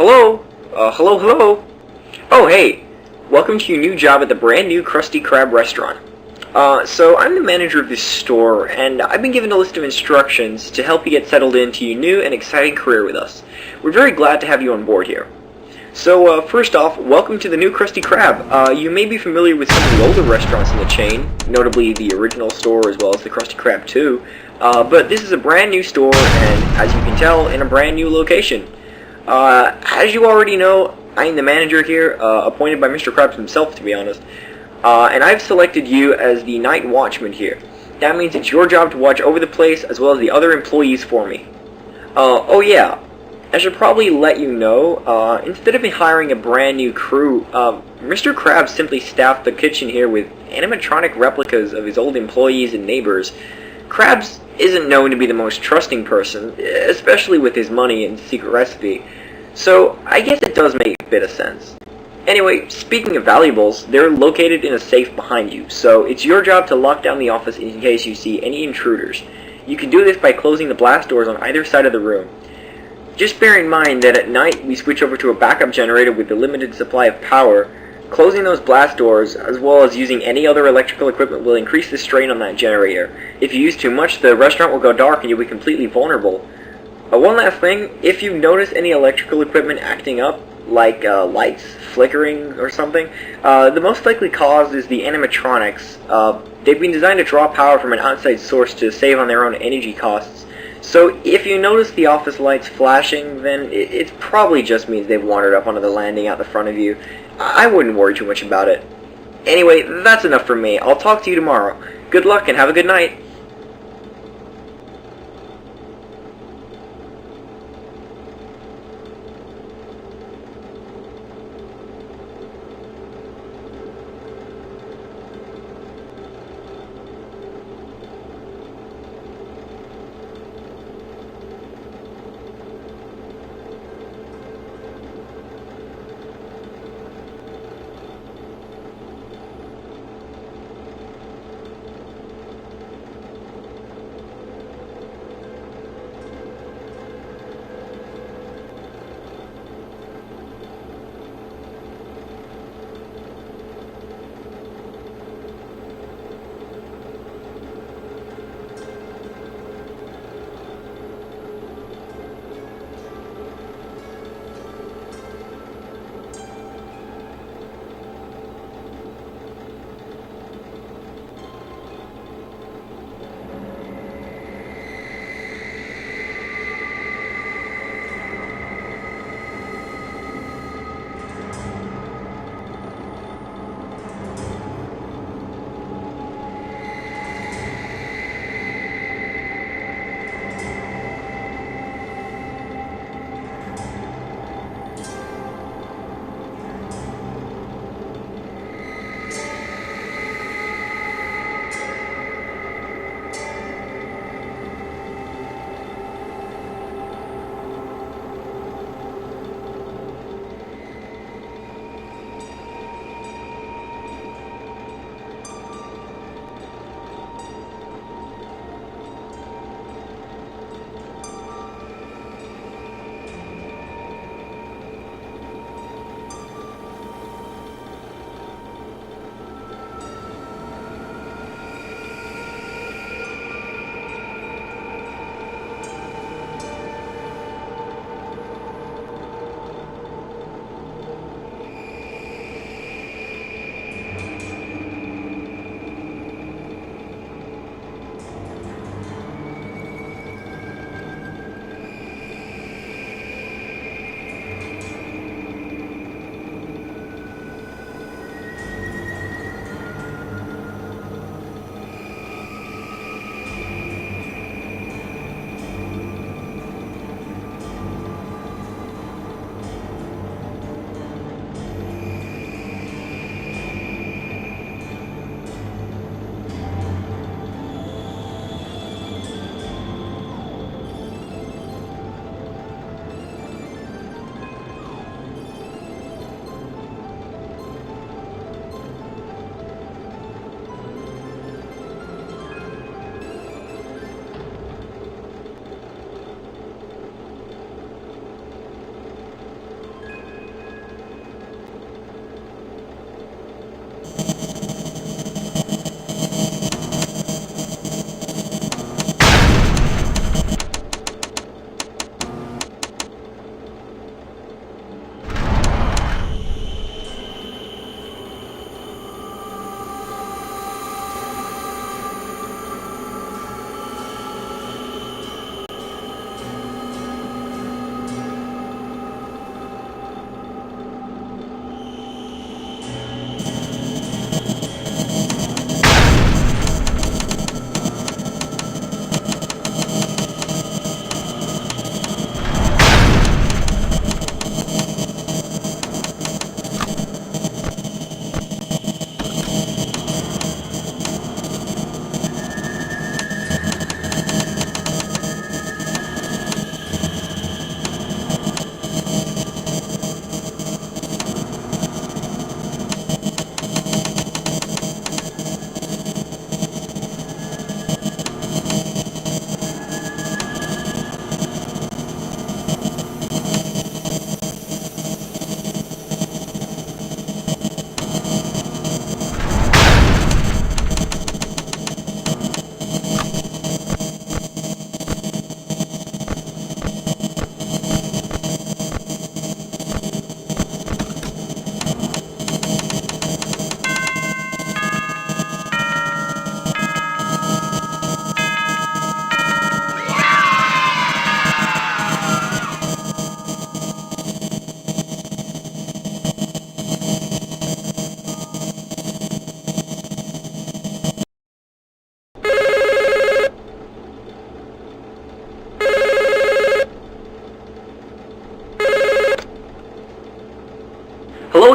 Hello? Hello? Oh, hey. Welcome to your new job at the brand new Krusty Krab restaurant. So I'm the manager of this store, and I've been given a list of instructions to help you get settled into your new and exciting career with us. We're very glad to have you on board here. So, first off, welcome to the new Krusty Krab. You may be familiar with some of the older restaurants in the chain, notably the original store as well as the Krusty Krab 2, but this is a brand new store, and as you can tell, in a brand new location. As you already know, I'm the manager here, appointed by Mr. Krabs himself, to be honest, and I've selected you as the night watchman here. That means it's your job to watch over the place as well as the other employees for me. Oh yeah, I should probably let you know, instead of me hiring a brand new crew, Mr. Krabs simply staffed the kitchen here with animatronic replicas of his old employees and neighbors. Krabs isn't known to be the most trusting person, especially with his money and secret recipe, so I guess it does make a bit of sense. Anyway, speaking of valuables, they're located in a safe behind you, so it's your job to lock down the office in case you see any intruders. You can do this by closing the blast doors on either side of the room. Just bear in mind that at night we switch over to a backup generator with a limited supply of power. Closing those blast doors, as well as using any other electrical equipment, will increase the strain on that generator. If you use too much, the restaurant will go dark and you'll be completely vulnerable. One last thing, if you notice any electrical equipment acting up, like lights flickering or something, the most likely cause is the animatronics. They've been designed to draw power from an outside source to save on their own energy costs. So if you notice the office lights flashing, then it probably just means they've wandered up onto the landing out the front of you. I wouldn't worry too much about it. Anyway, that's enough from me. I'll talk to you tomorrow. Good luck and have a good night.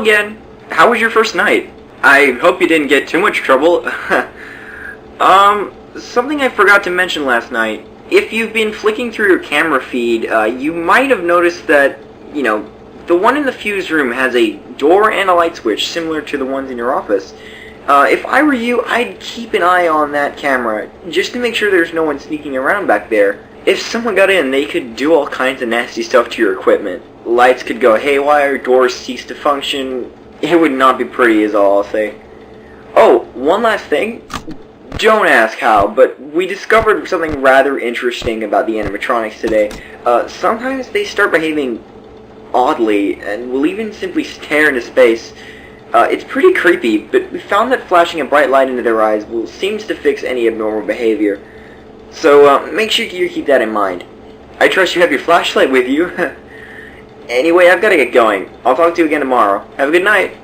again. How was your first night? I hope you didn't get too much trouble. Something I forgot to mention last night. If you've been flicking through your camera feed, you might have noticed that, the one in the fuse room has a door and a light switch similar to the ones in your office. If I were you, I'd keep an eye on that camera, just to make sure there's no one sneaking around back there. If someone got in, they could do all kinds of nasty stuff to your equipment. Lights could go haywire, doors cease to function. It would not be pretty is all I'll say. Oh, one last thing. Don't ask how, but we discovered something rather interesting about the animatronics today. Sometimes they start behaving oddly, and will even simply stare into space. It's pretty creepy, but we found that flashing a bright light into their eyes seems to fix any abnormal behavior. So, make sure you keep that in mind. I trust you have your flashlight with you. Anyway, I've got to get going. I'll talk to you again tomorrow. Have a good night.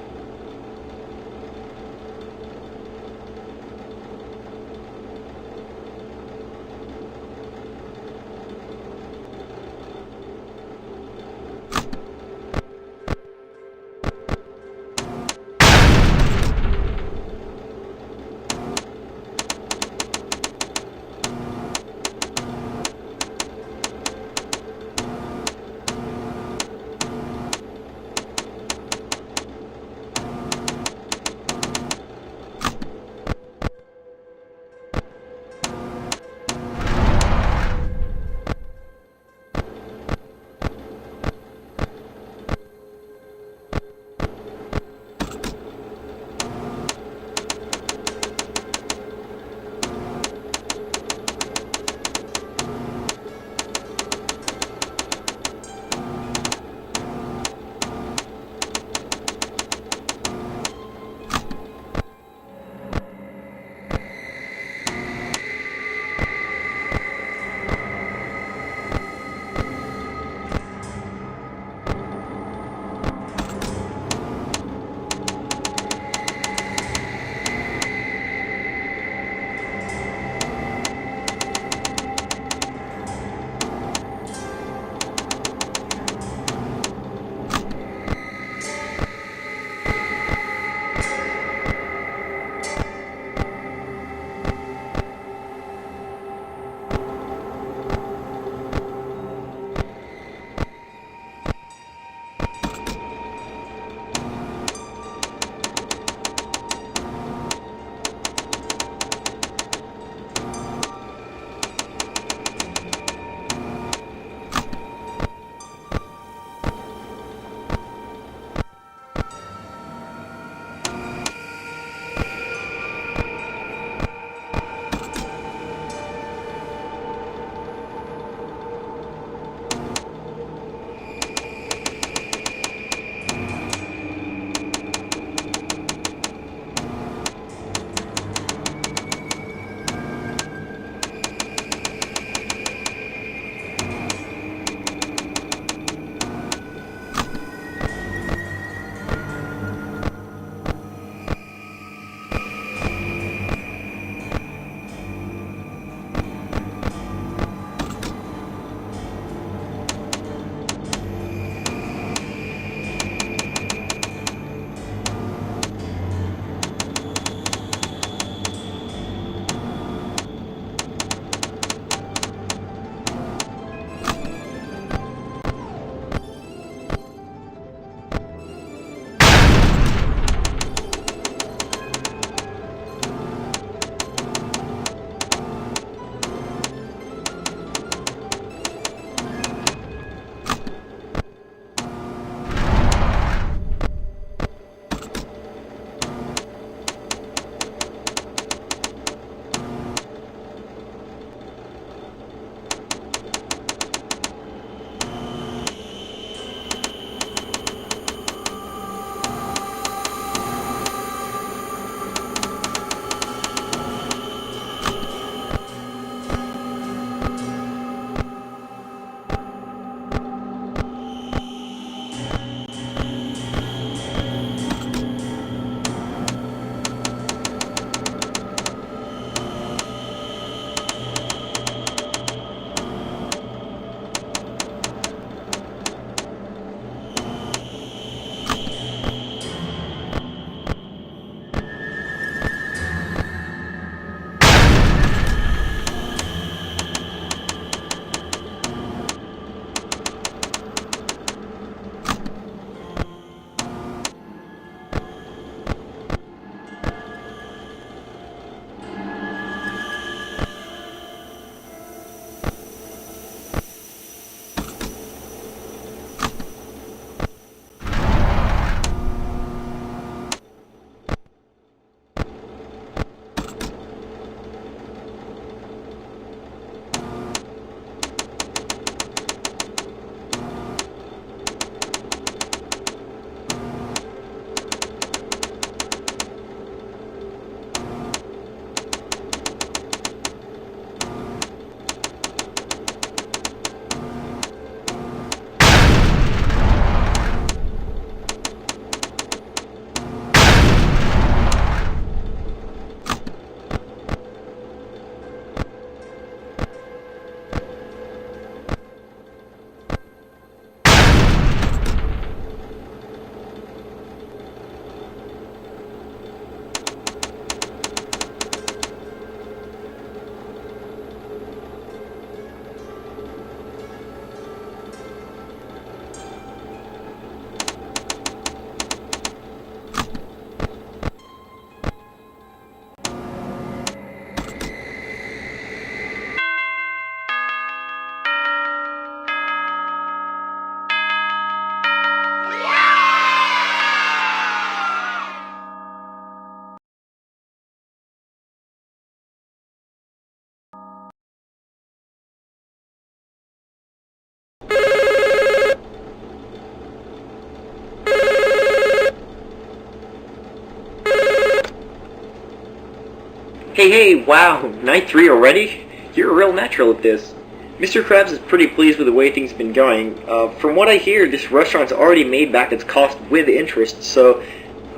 Hey, wow, night 3 already? You're a real natural at this. Mr. Krabs is pretty pleased with the way things have been going. From what I hear, this restaurant's already made back its cost with interest, so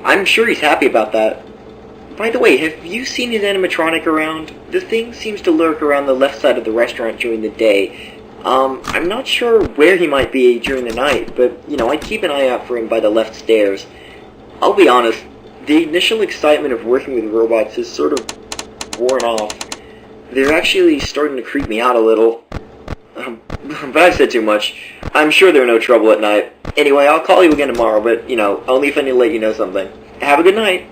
I'm sure he's happy about that. By the way, have you seen his animatronic around? The thing seems to lurk around the left side of the restaurant during the day. I'm not sure where he might be during the night, but, I'd keep an eye out for him by the left stairs. I'll be honest, the initial excitement of working with robots has sort of worn off. They're actually starting to creep me out a little. But I've said too much. I'm sure they're no trouble at night. Anyway, I'll call you again tomorrow, but, only if I need to let you know something. Have a good night.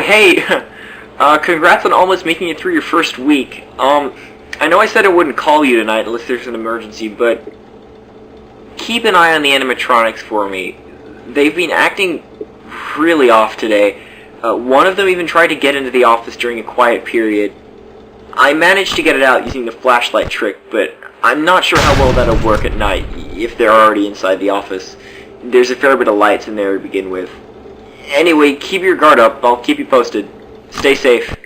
hey! Congrats on almost making it through your first week. I know I said I wouldn't call you tonight unless there's an emergency, but keep an eye on the animatronics for me. They've been acting really off today. One of them even tried to get into the office during a quiet period. I managed to get it out using the flashlight trick, but I'm not sure how well that'll work at night, if they're already inside the office. There's a fair bit of lights in there to begin with. Anyway, keep your guard up. I'll keep you posted. Stay safe.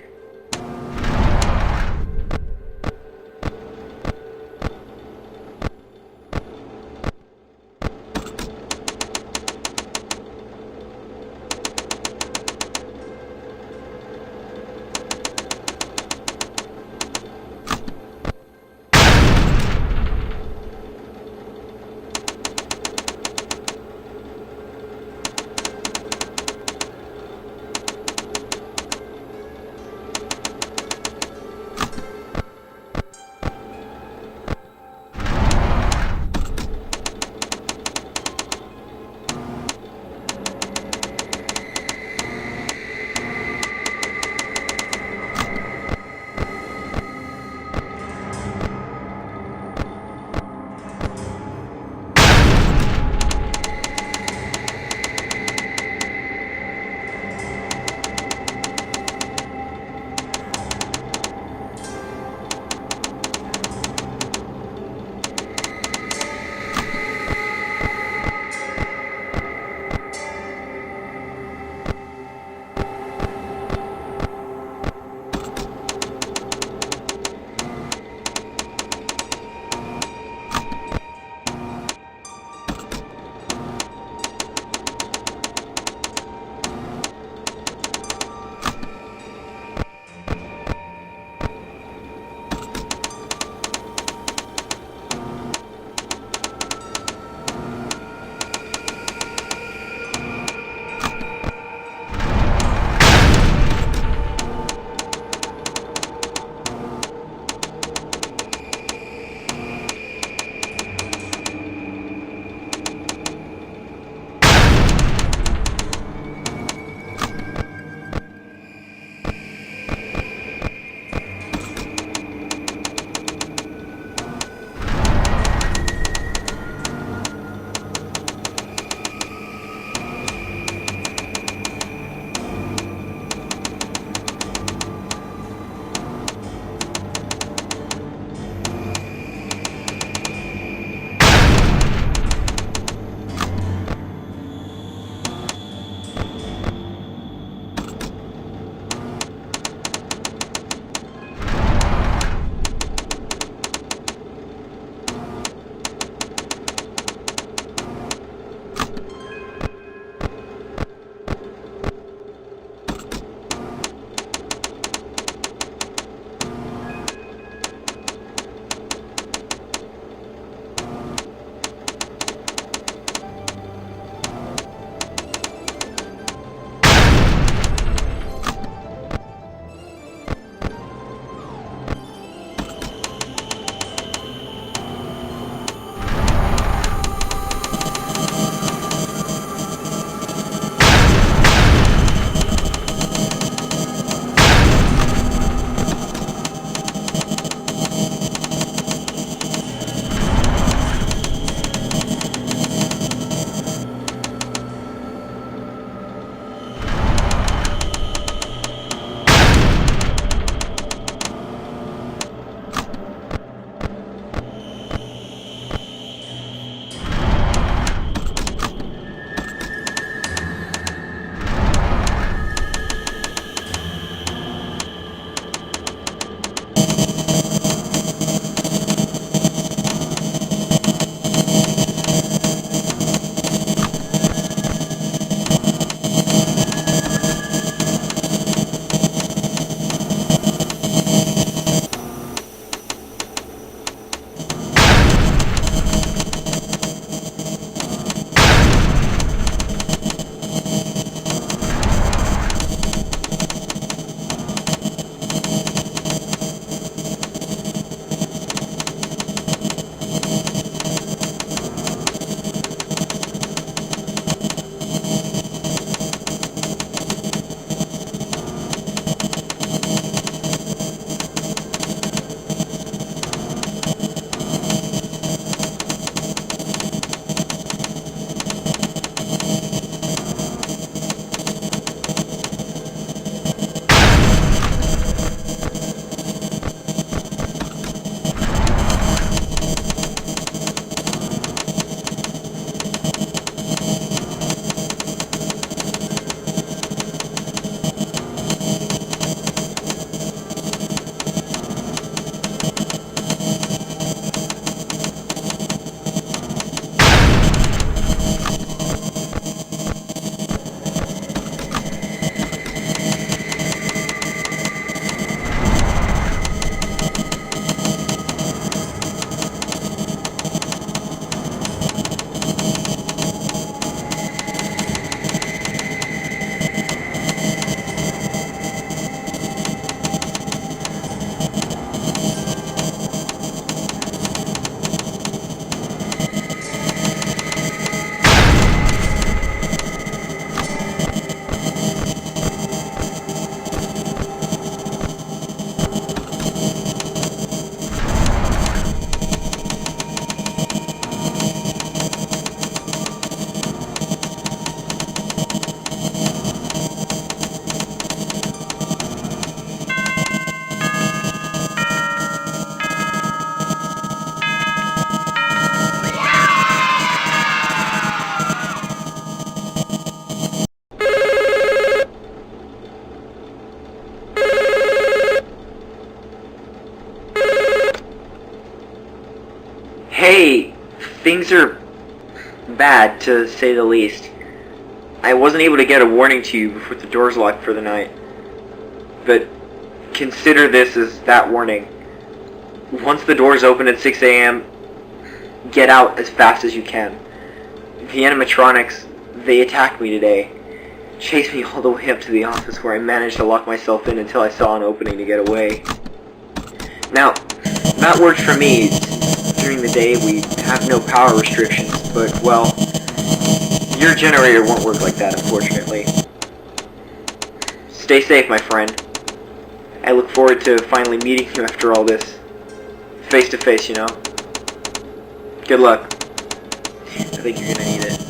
Hey, things are bad, to say the least. I wasn't able to get a warning to you before the door's locked for the night. But consider this as that warning. Once the doors open at 6 a.m., get out as fast as you can. The animatronics, they attacked me today. Chased me all the way up to the office where I managed to lock myself in until I saw an opening to get away. Now, that worked for me. During the day, we have no power restrictions, but, well, your generator won't work like that, unfortunately. Stay safe, my friend. I look forward to finally meeting you after all this. Face to face, you know. Good luck. I think you're gonna need it.